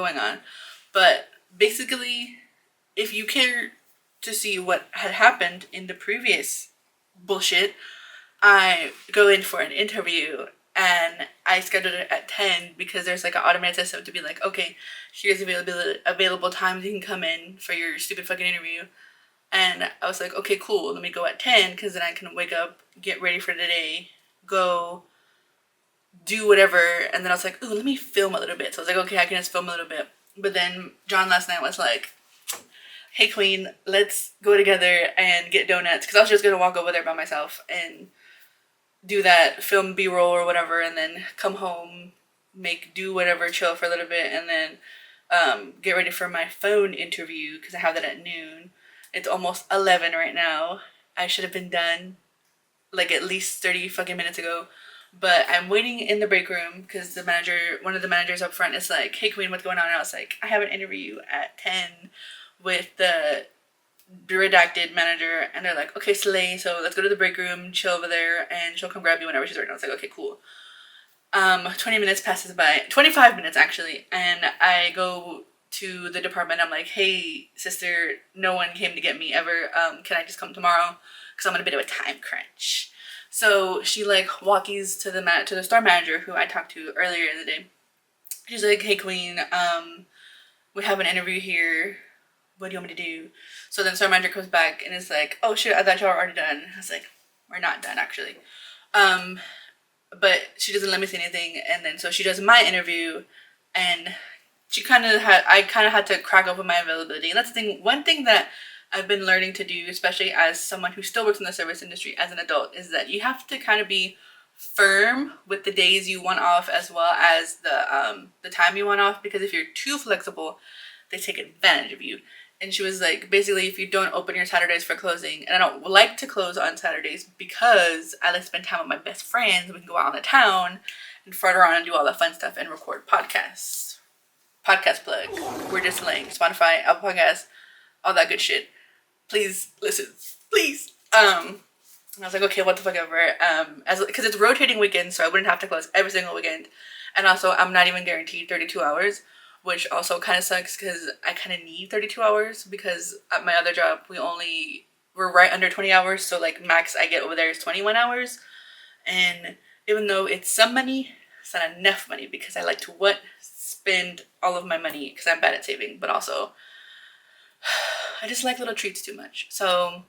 going on. But basically, if you care to see what had happened in the previous bullshit, I go in for an interview and I scheduled it at 10 because there's like an automated system to be like, okay, here's available times you can come in for your stupid fucking interview. And I was like, okay, cool, let me go at 10 because then I can wake up, get ready for the day, go do whatever. And then I was like, ooh, let me film a little bit. So I was like, okay, I can just film a little bit. But then John last night was like, hey queen, let's go together and get donuts, because I was just gonna walk over there by myself and do that, film b-roll or whatever, and then come home, do whatever, chill for a little bit, and then get ready for my phone interview because I have that at noon. It's almost 11 right now. I should have been done like at least 30 fucking minutes ago, but I'm waiting in the break room because one of the managers up front is like, hey queen, what's going on? And I was like, I have an interview at 10 with the redacted manager, and they're like, okay, slay, so let's go to the break room, chill over there, and she'll come grab you whenever she's ready. I was like, okay, cool. 20 minutes passes by, 25 minutes actually, and I go to the department. I'm like, hey sister, no one came to get me ever, can I just come tomorrow because I'm in a bit of a time crunch? So she like walkies to the store manager who I talked to earlier in the day. She's like, hey queen, we have an interview here, what do you want me to do? So then store manager comes back and is like, oh shit, I thought y'all were already done. I was like, we're not done actually. But she doesn't let me say anything, and then so she does my interview, and I kind of had to crack open my availability. And that's the thing, one thing that I've been learning to do, especially as someone who still works in the service industry as an adult, is that you have to kind of be firm with the days you want off as well as the time you want off, because if you're too flexible, they take advantage of you. And she was like, basically, if you don't open your Saturdays for closing, and I don't like to close on Saturdays because I like to spend time with my best friends. We can go out on the town and fart around and do all the fun stuff and record podcasts. Podcast plug. We're just laying Spotify, Apple Podcasts, all that good shit. Please listen, please. And I was like, okay, what the fuck ever. Because it's rotating weekends, so I wouldn't have to close every single weekend. And also, I'm not even guaranteed 32 hours. Which also kind of sucks because I kind of need 32 hours because at my other job, we're right under 20 hours. So like max I get over there is 21 hours. And even though it's some money, it's not enough money because I like to spend all of my money because I'm bad at saving. But also, I just like little treats too much. So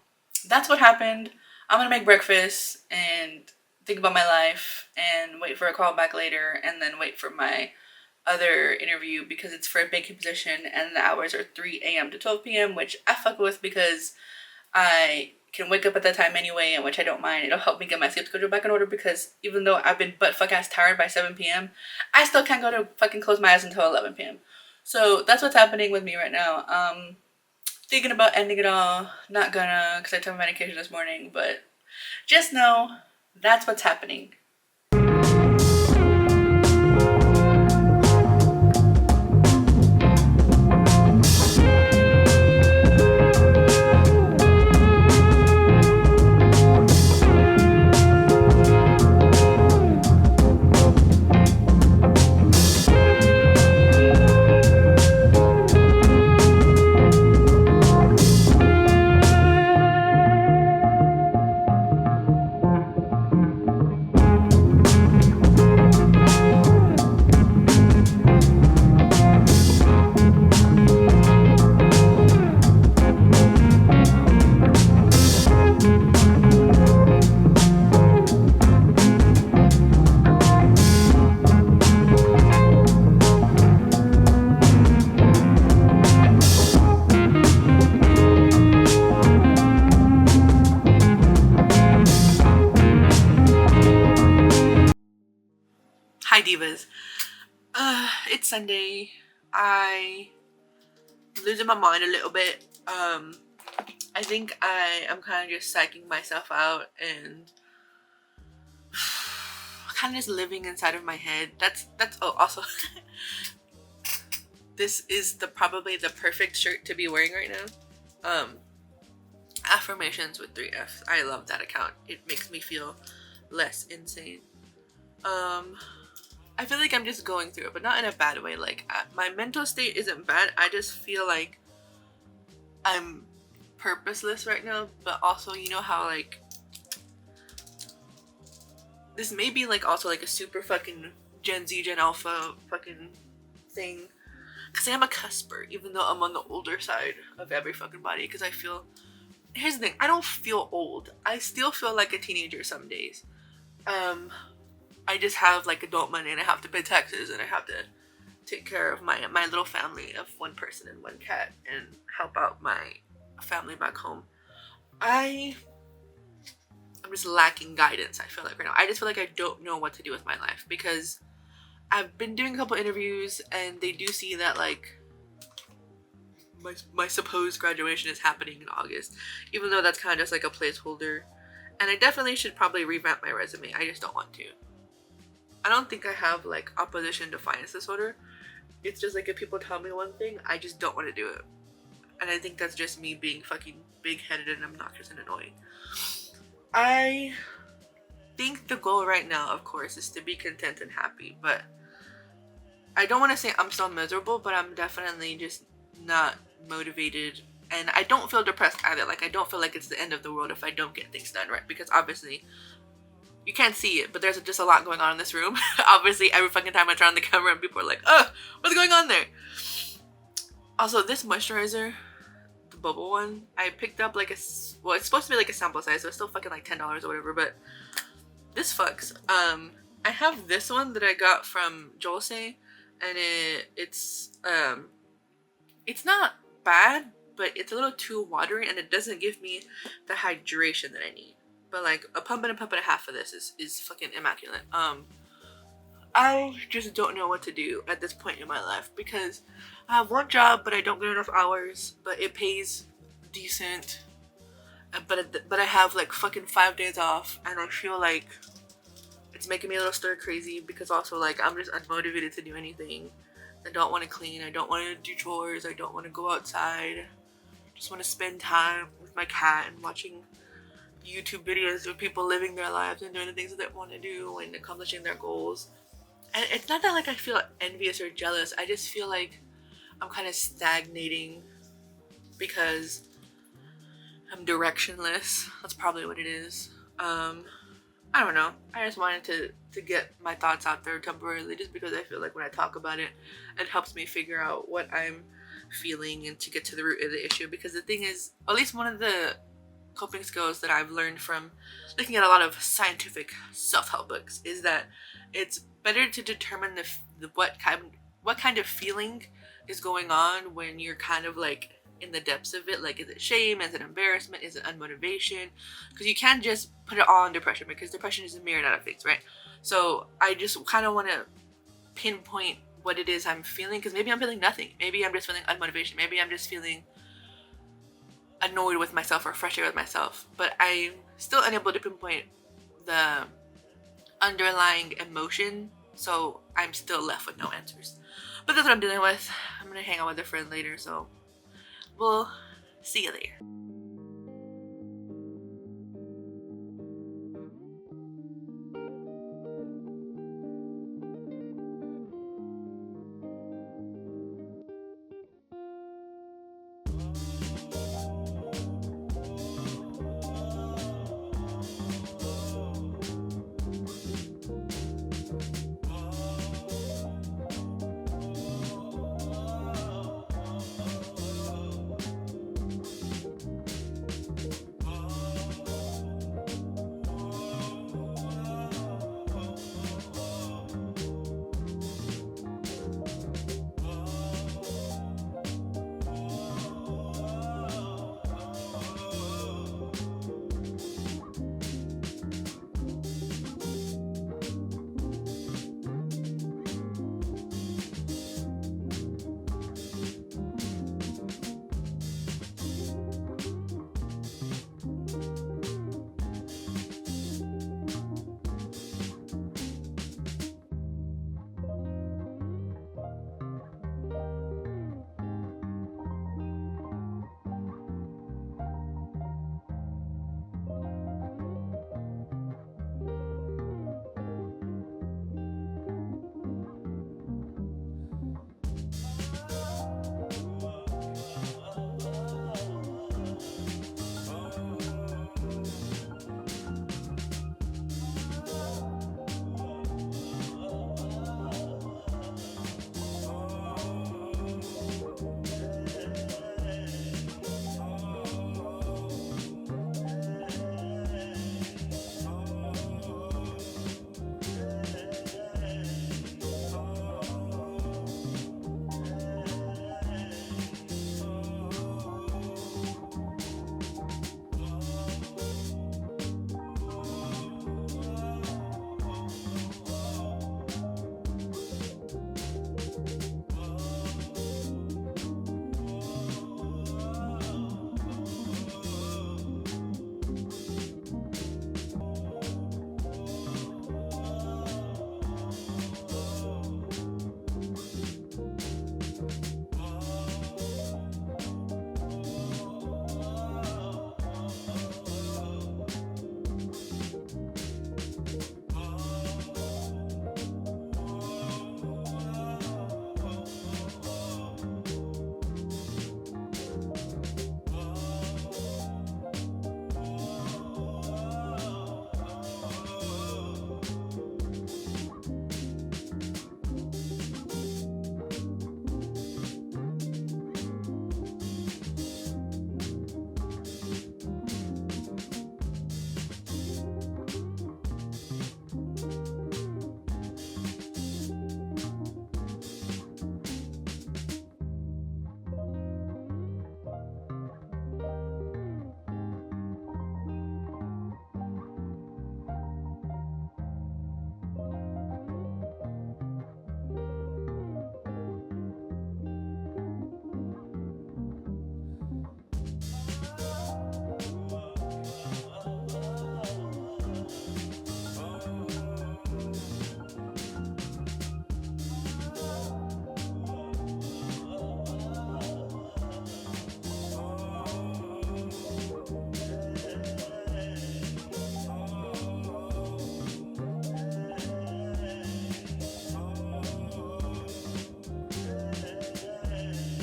that's what happened. I'm going to make breakfast and think about my life and wait for a call back later, and then wait for my other interview because it's for a baking position and the hours are 3 a.m. to 12 p.m. which I fuck with because I can wake up at that time anyway, and which I don't mind. It'll help me get my sleep schedule back in order because even though I've been butt fuck ass tired by 7 p.m. I still can't go to fucking close my eyes until 11 p.m. So that's what's happening with me right now. Thinking about ending it all, not gonna because I took my medication this morning, but just know that's what's happening. Hi divas. It's Sunday. I losing my mind a little bit. I think I am kind of just psyching myself out and kind of just living inside of my head. That's also this is probably the perfect shirt to be wearing right now. Affirmations with 3 F's. I love that account. It makes me feel less insane. I feel like I'm just going through it, but not in a bad way. Like my mental state isn't bad. I just feel like I'm purposeless right now, but also you know how like this may be like also like a super fucking Gen Z, Gen Alpha fucking thing. Cause I am a cusper, even though I'm on the older side of every fucking body. Cause I feel, here's the thing, I don't feel old. I still feel like a teenager some days. I just have like adult money and I have to pay taxes and I have to take care of my little family of one person and one cat and help out my family back home. I'm just lacking guidance, I feel like right now. I just feel like I don't know what to do with my life because I've been doing a couple interviews and they do see that like my supposed graduation is happening in August, even though that's kind of just like a placeholder. And I definitely should probably revamp my resume. I just don't want to. I don't think I have like opposition defiance disorder. It's just like if people tell me one thing, I just don't want to do it. And I think that's just me being fucking big-headed and obnoxious and annoying. I think the goal right now, of course, is to be content and happy, but I don't want to say I'm still miserable, but I'm definitely just not motivated, and I don't feel depressed either. Like, I don't feel like it's the end of the world if I don't get things done, right? Because obviously, you can't see it, but there's just a lot going on in this room. Obviously, every fucking time I turn on the camera and people are like, oh, what's going on there? Also, this moisturizer, the bubble one, I picked up like well, it's supposed to be like a sample size, so it's still fucking like $10 or whatever, but this fucks. I have this one that I got from Jolse, and it's not bad, but it's a little too watery and it doesn't give me the hydration that I need. But like a pump and a half of this is fucking immaculate. I just don't know what to do at this point in my life because I have one job but I don't get enough hours, but it pays decent. But I have like fucking 5 days off and I feel like it's making me a little stir crazy because also like I'm just unmotivated to do anything. I don't want to clean, I don't want to do chores, I don't want to go outside. I just want to spend time with my cat and watching YouTube videos of people living their lives and doing the things that they want to do and accomplishing their goals. And it's not that like I feel envious or jealous, I just feel like I'm kind of stagnating because I'm directionless. That's probably what it is. I don't know. I just wanted to get my thoughts out there temporarily just because I feel like when I talk about it, it helps me figure out what I'm feeling and to get to the root of the issue. Because the thing is, at least one of the coping skills that I've learned from looking at a lot of scientific self-help books is that it's better to determine what kind of feeling is going on when you're kind of like in the depths of it. Like, is it shame, is it embarrassment, is it unmotivation? Because you can't just put it all on depression because depression is a myriad of things, right? So I just kind of want to pinpoint what it is I'm feeling, because maybe I'm feeling nothing. Maybe I'm just feeling unmotivation. Maybe I'm just feeling annoyed with myself or frustrated with myself, but I'm still unable to pinpoint the underlying emotion, so I'm still left with no answers. But that's what I'm dealing with. I'm gonna hang out with a friend later, so we'll see you later.